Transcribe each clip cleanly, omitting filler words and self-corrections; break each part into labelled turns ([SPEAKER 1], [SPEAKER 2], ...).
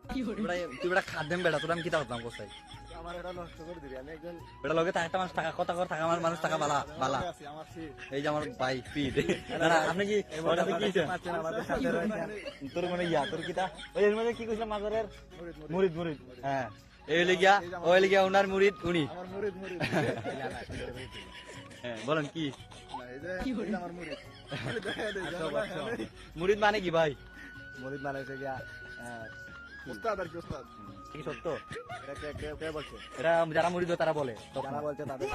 [SPEAKER 1] তুই বেটা খাদ্যম বেটা তোর আমি কিতা করতাম কোথায়
[SPEAKER 2] আমার এটা নষ্ট করে দিবি আমি একজন
[SPEAKER 1] বেটা লগে একটা মানুষ টাকা কথা কর টাকা আমার মানুষ টাকা বালা বালা
[SPEAKER 2] আমার সেই
[SPEAKER 1] এই যে আমার ভাই পিট না না আপনি কি ওটাতে কি হইছে?
[SPEAKER 2] পাচ্ছেন আমাদের সাথে রয়েছেন
[SPEAKER 1] তোর মানে ইয়া তোর কিতা ওই এর মধ্যে কি কইছিলাম মাজারের মুরিদ মুরিদ হ্যাঁ এই লিগিয়া ওই লিগিয়া উনার মুরিদ উনি
[SPEAKER 2] আমার মুরিদ মুরিদ
[SPEAKER 1] হ্যাঁ বলেন কি
[SPEAKER 2] এই যে আমার মুরিদ
[SPEAKER 1] মুরিদ মানে কি ভাই
[SPEAKER 2] মুরিদ মানে হচ্ছে গিয়া উস্তাদ আর কি উস্তাদ
[SPEAKER 1] কি সত্য
[SPEAKER 2] এটা কে বলছে
[SPEAKER 1] এটা যারা মুরিদ তারা বলে
[SPEAKER 2] যারা বলছে তাদের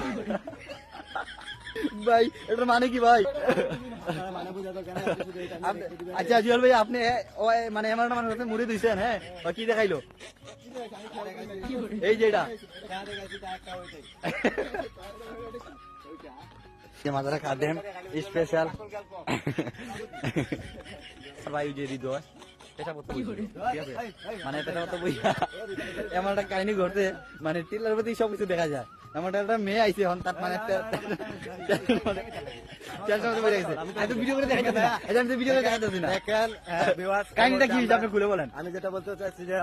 [SPEAKER 1] ভাই এটা মানে কি ভাই
[SPEAKER 2] মানে বুঝা তো কেন
[SPEAKER 1] আচ্ছা জুয়েল ভাই আপনি মানে এমন একটা মানুষ মুড়ি দিয়েছেন হ্যাঁ কি দেখাইলো এই যে এটা মাদারা খাদেম স্পেশাল ভাই যে হৃদয় পেশা করতে মানে পেশা করতে বইয়া এমন একটা কাহিনী ঘটছে মানে টিলার প্রতি সবকিছু দেখা যায় এমন একটা মেয়ে আইছে হন তার মানে কাহিনীটা কি আপনি খুলে বলেন
[SPEAKER 2] আমি যেটা বলতে চাচ্ছি যে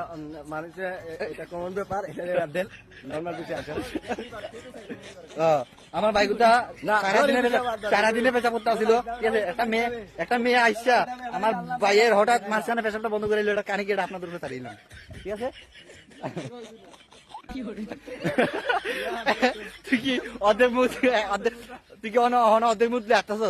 [SPEAKER 2] মানুষের এটা কমন ব্যাপার এটা দেন নর্মাল বিষয় আছে
[SPEAKER 1] আমার বাইকটা সারাদিনে পেশা করতে আসছিল ঠিক আছে একটা মেয়ে আইসা আমার ভাইয়ের হঠাৎ মাঝখানে পেশাবটা বন্ধ করে এটা কানে গিয়ে আপনাদের উপরে তাড়িলাম ঠিক আছে তুই কি অর্ধেক মুখ তুই কি অর্ধেক মুখ আসতেছ